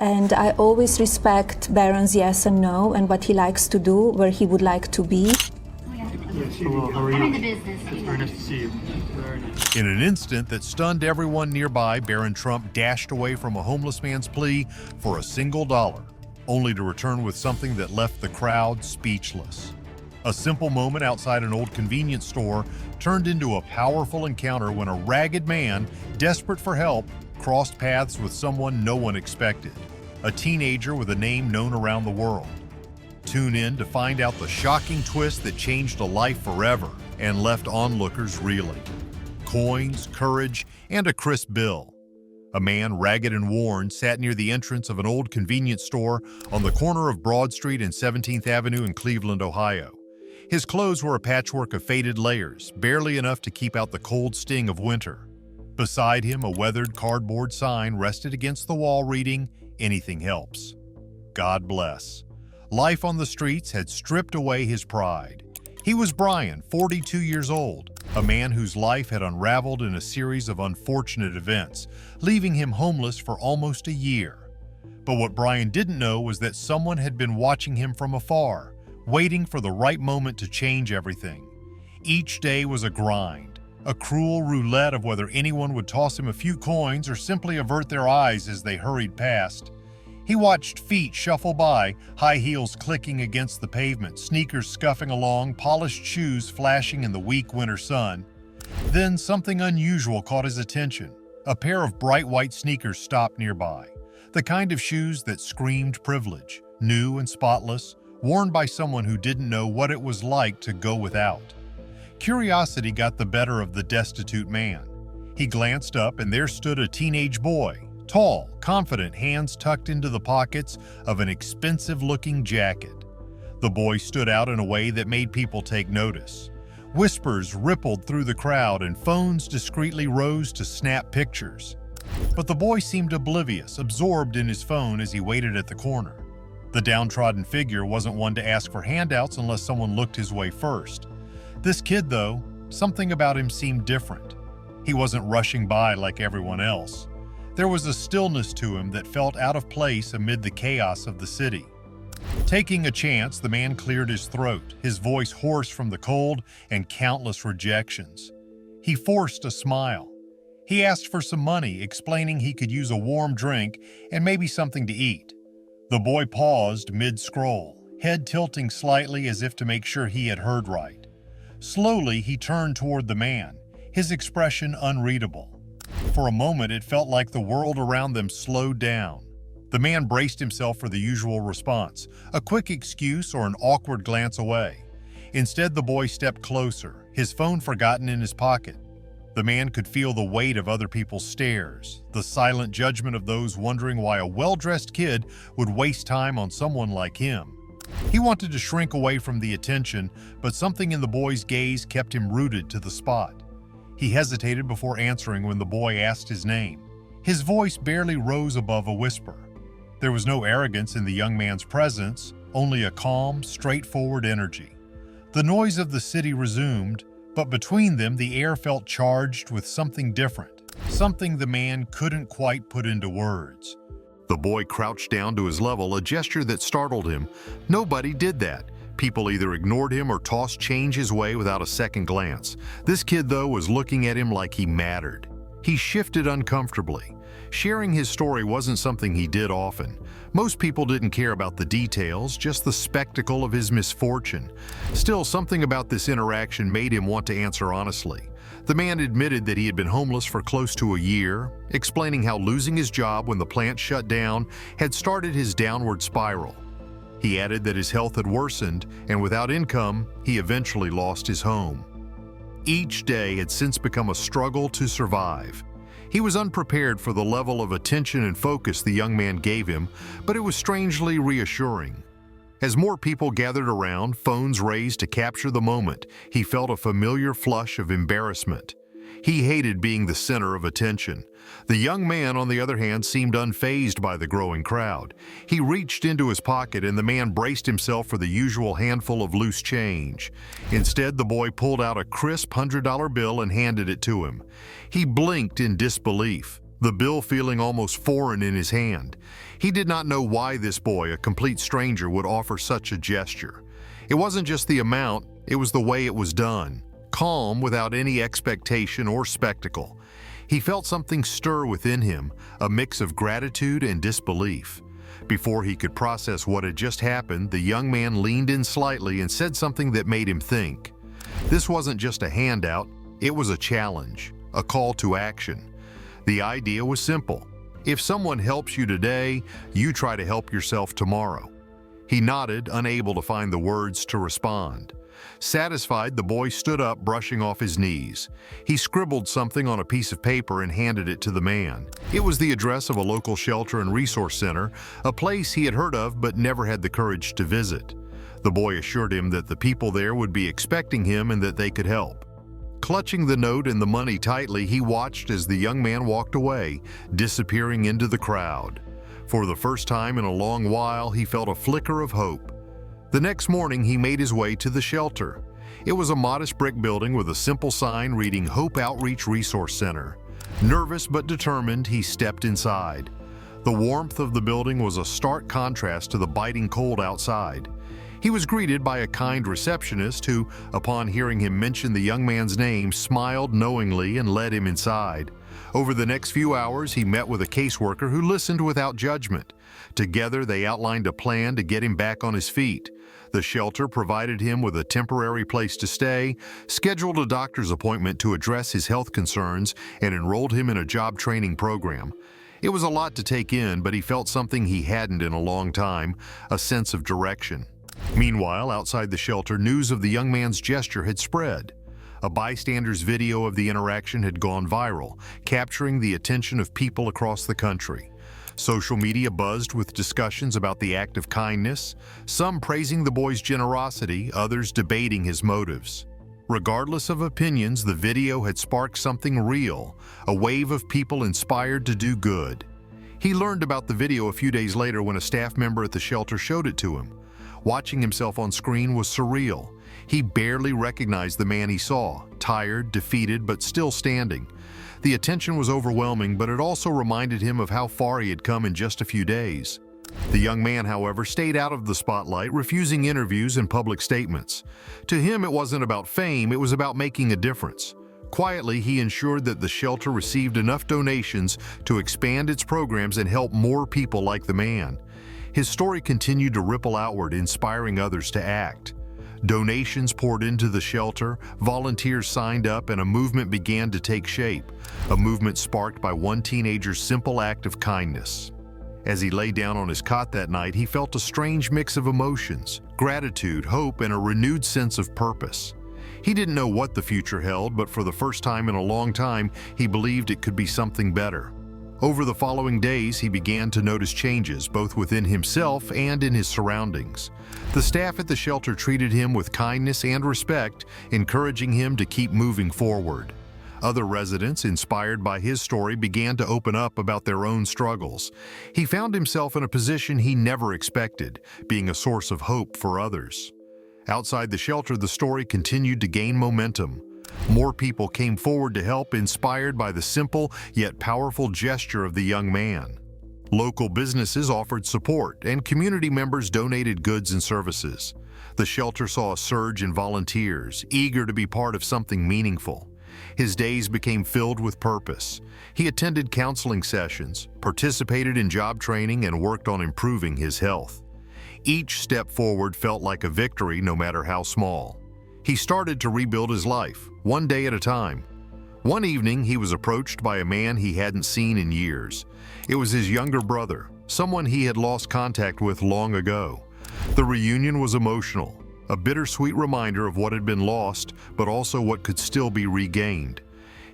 And I always respect Barron's yes and no and what he likes to do, where he would like to be. Yes, hello, how are you? I'm in the business. It's very nice to see you. Very nice. In an instant that stunned everyone nearby, Barron Trump dashed away from a homeless man's plea for a single dollar, only to return with something that left the crowd speechless. A simple moment outside an old convenience store turned into a powerful encounter when a ragged man, desperate for help, crossed paths with someone no one expected, a teenager with a name known around the world. Tune in to find out the shocking twist that changed a life forever and left onlookers reeling. Coins, courage, and a crisp bill. A man, ragged and worn, sat near the entrance of an old convenience store on the corner of Broad Street and 17th Avenue in Cleveland, Ohio. His clothes were a patchwork of faded layers, barely enough to keep out the cold sting of winter. Beside him, a weathered cardboard sign rested against the wall reading, "Anything helps." God bless. Life on the streets had stripped away his pride. He was Brian, 42 years old, a man whose life had unraveled in a series of unfortunate events, leaving him homeless for almost a year. But what Brian didn't know was that someone had been watching him from afar, waiting for the right moment to change everything. Each day was a grind, a cruel roulette of whether anyone would toss him a few coins or simply avert their eyes as they hurried past. He watched feet shuffle by, high heels clicking against the pavement, sneakers scuffing along, polished shoes flashing in the weak winter sun. Then something unusual caught his attention. A pair of bright white sneakers stopped nearby, the kind of shoes that screamed privilege, new and spotless, worn by someone who didn't know what it was like to go without. Curiosity got the better of the destitute man. He glanced up and there stood a teenage boy, tall, confident, hands tucked into the pockets of an expensive-looking jacket. The boy stood out in a way that made people take notice. Whispers rippled through the crowd and phones discreetly rose to snap pictures. But the boy seemed oblivious, absorbed in his phone as he waited at the corner. The downtrodden figure wasn't one to ask for handouts unless someone looked his way first. This kid, though, something about him seemed different. He wasn't rushing by like everyone else. There was a stillness to him that felt out of place amid the chaos of the city. Taking a chance, the man cleared his throat, his voice hoarse from the cold and countless rejections. He forced a smile. He asked for some money, explaining he could use a warm drink and maybe something to eat. The boy paused mid-scroll, head tilting slightly as if to make sure he had heard right. Slowly, he turned toward the man, his expression unreadable. For a moment, it felt like the world around them slowed down. The man braced himself for the usual response, a quick excuse or an awkward glance away. Instead, the boy stepped closer, his phone forgotten in his pocket. The man could feel the weight of other people's stares, the silent judgment of those wondering why a well-dressed kid would waste time on someone like him. He wanted to shrink away from the attention, but something in the boy's gaze kept him rooted to the spot. He hesitated before answering when the boy asked his name. His voice barely rose above a whisper. There was no arrogance in the young man's presence, only a calm, straightforward energy. The noise of the city resumed, but between them the air felt charged with something different, something the man couldn't quite put into words. The boy crouched down to his level, a gesture that startled him. Nobody did that. People either ignored him or tossed change his way without a second glance. This kid, though, was looking at him like he mattered. He shifted uncomfortably. Sharing his story wasn't something he did often. Most people didn't care about the details, just the spectacle of his misfortune. Still, something about this interaction made him want to answer honestly. The man admitted that he had been homeless for close to a year, explaining how losing his job when the plant shut down had started his downward spiral. He added that his health had worsened, and without income, he eventually lost his home. Each day had since become a struggle to survive. He was unprepared for the level of attention and focus the young man gave him, but it was strangely reassuring. As more people gathered around, phones raised to capture the moment, he felt a familiar flush of embarrassment. He hated being the center of attention. The young man, on the other hand, seemed unfazed by the growing crowd. He reached into his pocket and the man braced himself for the usual handful of loose change. Instead, the boy pulled out a crisp $100 bill and handed it to him. He blinked in disbelief. the bill feeling almost foreign in his hand. He did not know why this boy, a complete stranger, would offer such a gesture. It wasn't just the amount, it was the way it was done. Calm, without any expectation or spectacle. He felt something stir within him, a mix of gratitude and disbelief. Before he could process what had just happened, the young man leaned in slightly and said something that made him think. This wasn't just a handout, it was a challenge, a call to action. The idea was simple. If someone helps you today, you try to help yourself tomorrow. He nodded, unable to find the words to respond. Satisfied, the boy stood up, brushing off his knees. He scribbled something on a piece of paper and handed it to the man. It was the address of a local shelter and resource center, a place he had heard of but never had the courage to visit. The boy assured him that the people there would be expecting him and that they could help. Clutching the note and the money tightly, he watched as the young man walked away, disappearing into the crowd. For the first time in a long while, he felt a flicker of hope. The next morning, he made his way to the shelter. It was a modest brick building with a simple sign reading Hope Outreach Resource Center. Nervous but determined, he stepped inside. The warmth of the building was a stark contrast to the biting cold outside. He was greeted by a kind receptionist who, upon hearing him mention the young man's name, smiled knowingly and led him inside. Over the next few hours, he met with a caseworker who listened without judgment. Together, they outlined a plan to get him back on his feet. The shelter provided him with a temporary place to stay, scheduled a doctor's appointment to address his health concerns, and enrolled him in a job training program. It was a lot to take in, but he felt something he hadn't in a long time, a sense of direction. Meanwhile, outside the shelter, news of the young man's gesture had spread. A bystander's video of the interaction had gone viral, capturing the attention of people across the country. Social media buzzed with discussions about the act of kindness, some praising the boy's generosity, others debating his motives. Regardless of opinions, the video had sparked something real, a wave of people inspired to do good. He learned about the video a few days later when a staff member at the shelter showed it to him. Watching himself on screen was surreal. He barely recognized the man he saw, tired, defeated, but still standing. The attention was overwhelming, but it also reminded him of how far he had come in just a few days. The young man, however, stayed out of the spotlight, refusing interviews and public statements. To him, it wasn't about fame, it was about making a difference. Quietly, he ensured that the shelter received enough donations to expand its programs and help more people like the man. His story continued to ripple outward, inspiring others to act. Donations poured into the shelter, volunteers signed up, and a movement began to take shape, a movement sparked by one teenager's simple act of kindness. As he lay down on his cot that night, he felt a strange mix of emotions, gratitude, hope, and a renewed sense of purpose. He didn't know what the future held, but for the first time in a long time, he believed it could be something better. Over the following days, he began to notice changes, both within himself and in his surroundings. The staff at the shelter treated him with kindness and respect, encouraging him to keep moving forward. Other residents, inspired by his story, began to open up about their own struggles. He found himself in a position he never expected, being a source of hope for others. Outside the shelter, the story continued to gain momentum. More people came forward to help, inspired by the simple yet powerful gesture of the young man. Local businesses offered support, and community members donated goods and services. The shelter saw a surge in volunteers, eager to be part of something meaningful. His days became filled with purpose. He attended counseling sessions, participated in job training, and worked on improving his health. Each step forward felt like a victory, no matter how small. He started to rebuild his life, one day at a time. One evening, he was approached by a man he hadn't seen in years. It was his younger brother, someone he had lost contact with long ago. The reunion was emotional, a bittersweet reminder of what had been lost, but also what could still be regained.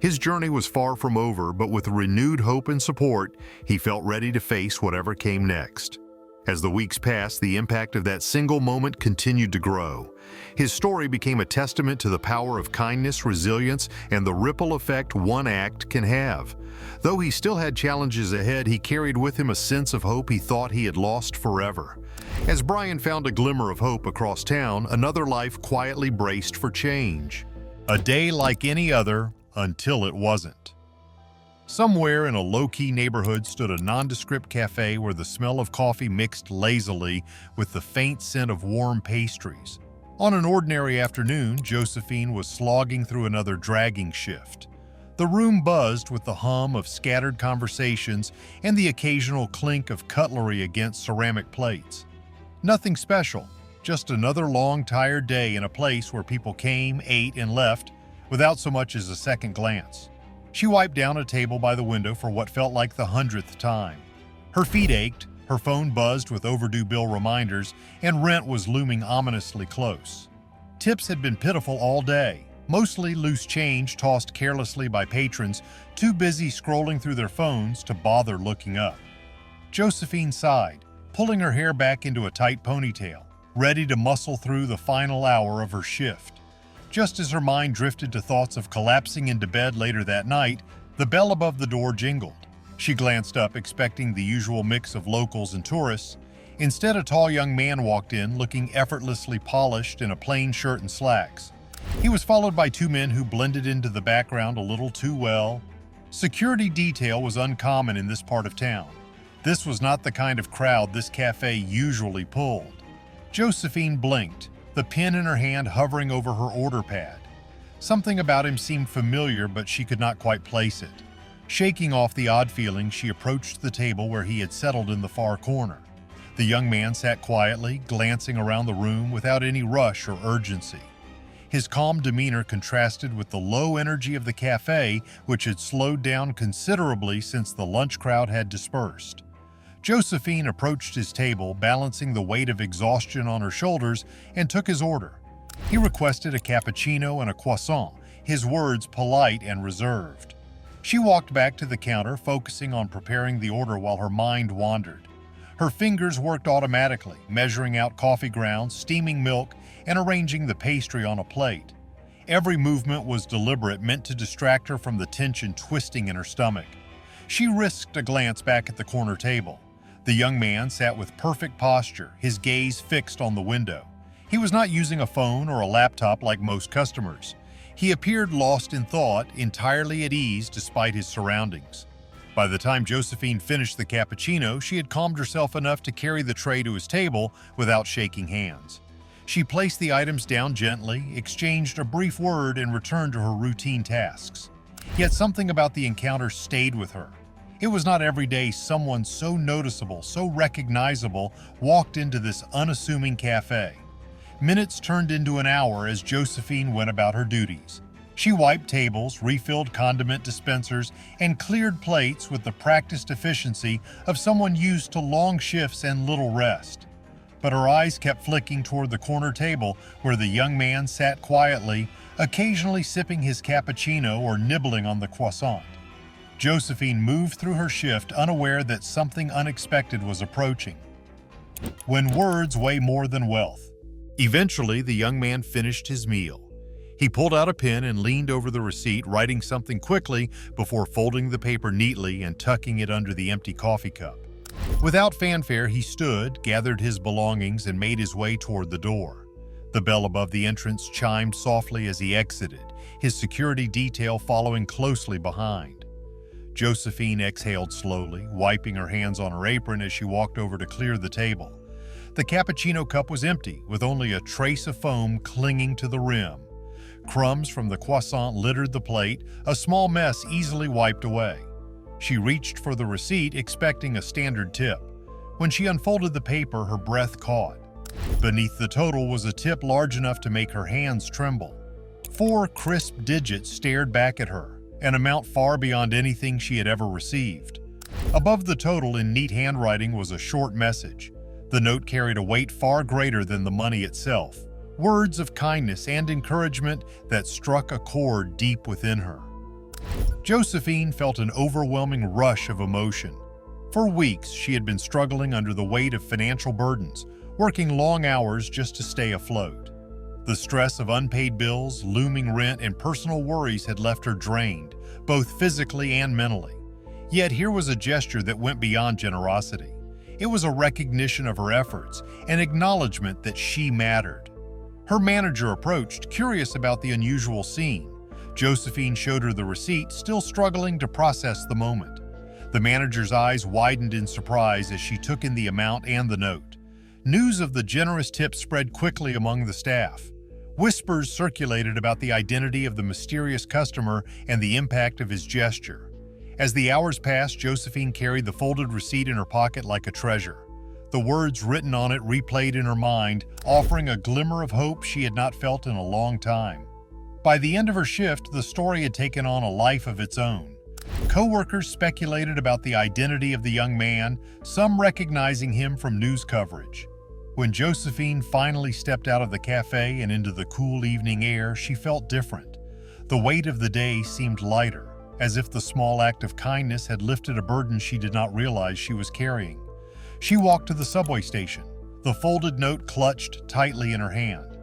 His journey was far from over, but with renewed hope and support, he felt ready to face whatever came next. As the weeks passed, the impact of that single moment continued to grow. His story became a testament to the power of kindness, resilience, and the ripple effect one act can have. Though he still had challenges ahead, he carried with him a sense of hope he thought he had lost forever. As Brian found a glimmer of hope across town, another life quietly braced for change. A day like any other, until it wasn't. Somewhere in a low-key neighborhood stood a nondescript cafe where the smell of coffee mixed lazily with the faint scent of warm pastries. On an ordinary afternoon, Josephine was slogging through another dragging shift. The room buzzed with the hum of scattered conversations and the occasional clink of cutlery against ceramic plates. Nothing special, just another long, tired day in a place where people came, ate, and left without so much as a second glance. She wiped down a table by the window for what felt like the 100th time. Her feet ached, her phone buzzed with overdue bill reminders, and rent was looming ominously close. Tips had been pitiful all day, mostly loose change tossed carelessly by patrons too busy scrolling through their phones to bother looking up. Josephine sighed, pulling her hair back into a tight ponytail, ready to muscle through the final hour of her shift. Just as her mind drifted to thoughts of collapsing into bed later that night, the bell above the door jingled. She glanced up, expecting the usual mix of locals and tourists. Instead, a tall young man walked in, looking effortlessly polished in a plain shirt and slacks. He was followed by two men who blended into the background a little too well. Security detail was uncommon in this part of town. This was not the kind of crowd this cafe usually pulled. Josephine blinked, the pen in her hand hovering over her order pad. Something about him seemed familiar, but she could not quite place it. Shaking off the odd feeling, she approached the table where he had settled in the far corner. The young man sat quietly, glancing around the room without any rush or urgency. His calm demeanor contrasted with the low energy of the cafe, which had slowed down considerably since the lunch crowd had dispersed. Josephine approached his table, balancing the weight of exhaustion on her shoulders, and took his order. He requested a cappuccino and a croissant, his words polite and reserved. She walked back to the counter, focusing on preparing the order while her mind wandered. Her fingers worked automatically, measuring out coffee grounds, steaming milk, and arranging the pastry on a plate. Every movement was deliberate, meant to distract her from the tension twisting in her stomach. She risked a glance back at the corner table. The young man sat with perfect posture, his gaze fixed on the window. He was not using a phone or a laptop like most customers. He appeared lost in thought, entirely at ease despite his surroundings. By the time Josephine finished the cappuccino, she had calmed herself enough to carry the tray to his table without shaking hands. She placed the items down gently, exchanged a brief word, and returned to her routine tasks. Yet something about the encounter stayed with her. It was not every day someone so noticeable, so recognizable, walked into this unassuming cafe. Minutes turned into an hour as Josephine went about her duties. She wiped tables, refilled condiment dispensers, and cleared plates with the practiced efficiency of someone used to long shifts and little rest. But her eyes kept flicking toward the corner table where the young man sat quietly, occasionally sipping his cappuccino or nibbling on the croissant. Josephine moved through her shift, unaware that something unexpected was approaching. When words weigh more than wealth. Eventually, the young man finished his meal. He pulled out a pen and leaned over the receipt, writing something quickly before folding the paper neatly and tucking it under the empty coffee cup. Without fanfare, he stood, gathered his belongings, and made his way toward the door. The bell above the entrance chimed softly as he exited, his security detail following closely behind. Josephine exhaled slowly, wiping her hands on her apron as she walked over to clear the table. The cappuccino cup was empty, with only a trace of foam clinging to the rim. Crumbs from the croissant littered the plate, a small mess easily wiped away. She reached for the receipt, expecting a standard tip. When she unfolded the paper, her breath caught. Beneath the total was a tip large enough to make her hands tremble. 4 crisp digits stared back at her, an amount far beyond anything she had ever received. Above the total, in neat handwriting, was a short message. The note carried a weight far greater than the money itself, words of kindness and encouragement that struck a chord deep within her. Josephine felt an overwhelming rush of emotion. For weeks, she had been struggling under the weight of financial burdens, working long hours just to stay afloat. The stress of unpaid bills, looming rent, and personal worries had left her drained, both physically and mentally. Yet here was a gesture that went beyond generosity. It was a recognition of her efforts, an acknowledgement that she mattered. Her manager approached, curious about the unusual scene. Josephine showed her the receipt, still struggling to process the moment. The manager's eyes widened in surprise as she took in the amount and the note. News of the generous tip spread quickly among the staff. Whispers circulated about the identity of the mysterious customer and the impact of his gesture. As the hours passed, Josephine carried the folded receipt in her pocket like a treasure. The words written on it replayed in her mind, offering a glimmer of hope she had not felt in a long time. By the end of her shift, the story had taken on a life of its own. Co-workers speculated about the identity of the young man, some recognizing him from news coverage. When Josephine finally stepped out of the cafe and into the cool evening air, she felt different. The weight of the day seemed lighter, as if the small act of kindness had lifted a burden she did not realize she was carrying. She walked to the subway station, the folded note clutched tightly in her hand.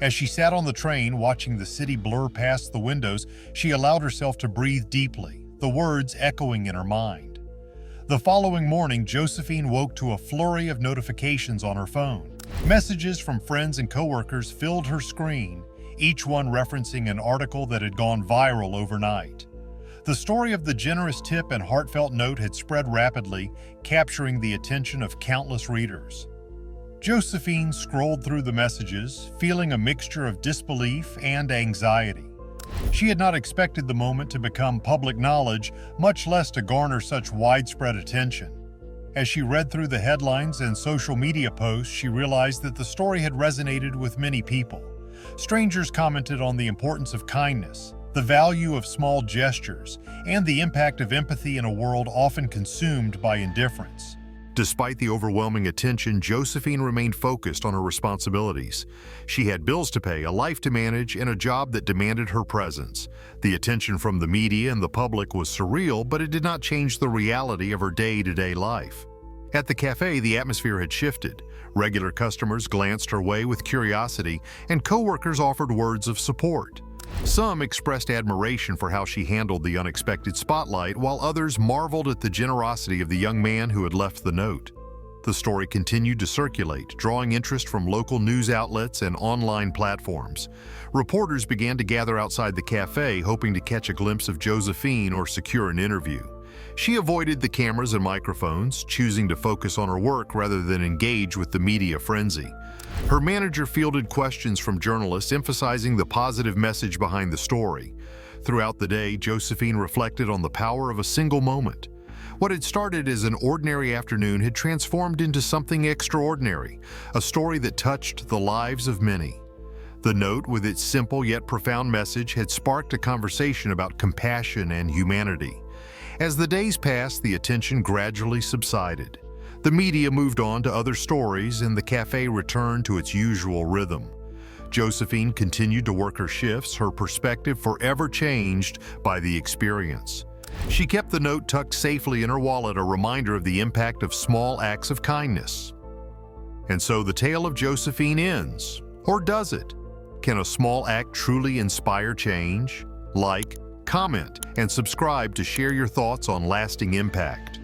As she sat on the train watching the city blur past the windows, she allowed herself to breathe deeply, the words echoing in her mind. The following morning, Josephine woke to a flurry of notifications on her phone. Messages from friends and coworkers filled her screen, each one referencing an article that had gone viral overnight. The story of the generous tip and heartfelt note had spread rapidly, capturing the attention of countless readers. Josephine scrolled through the messages, feeling a mixture of disbelief and anxiety. She had not expected the moment to become public knowledge, much less to garner such widespread attention. As she read through the headlines and social media posts, she realized that the story had resonated with many people. Strangers commented on the importance of kindness, the value of small gestures, and the impact of empathy in a world often consumed by indifference. Despite the overwhelming attention, Josephine remained focused on her responsibilities. She had bills to pay, a life to manage, and a job that demanded her presence. The attention from the media and the public was surreal, but it did not change the reality of her day-to-day life. At the cafe, the atmosphere had shifted. Regular customers glanced her way with curiosity, and coworkers offered words of support. Some expressed admiration for how she handled the unexpected spotlight, while others marveled at the generosity of the young man who had left the note. The story continued to circulate, drawing interest from local news outlets and online platforms. Reporters began to gather outside the cafe, hoping to catch a glimpse of Josephine or secure an interview. She avoided the cameras and microphones, choosing to focus on her work rather than engage with the media frenzy. Her manager fielded questions from journalists, emphasizing the positive message behind the story. Throughout the day, Josephine reflected on the power of a single moment. What had started as an ordinary afternoon had transformed into something extraordinary, a story that touched the lives of many. The note, with its simple yet profound message, had sparked a conversation about compassion and humanity. As the days passed, the attention gradually subsided. The media moved on to other stories, and the cafe returned to its usual rhythm. Josephine continued to work her shifts, her perspective forever changed by the experience. She kept the note tucked safely in her wallet, a reminder of the impact of small acts of kindness. And so the tale of Josephine ends. Or does it? Can a small act truly inspire change? Like, comment, and subscribe to share your thoughts on lasting impact.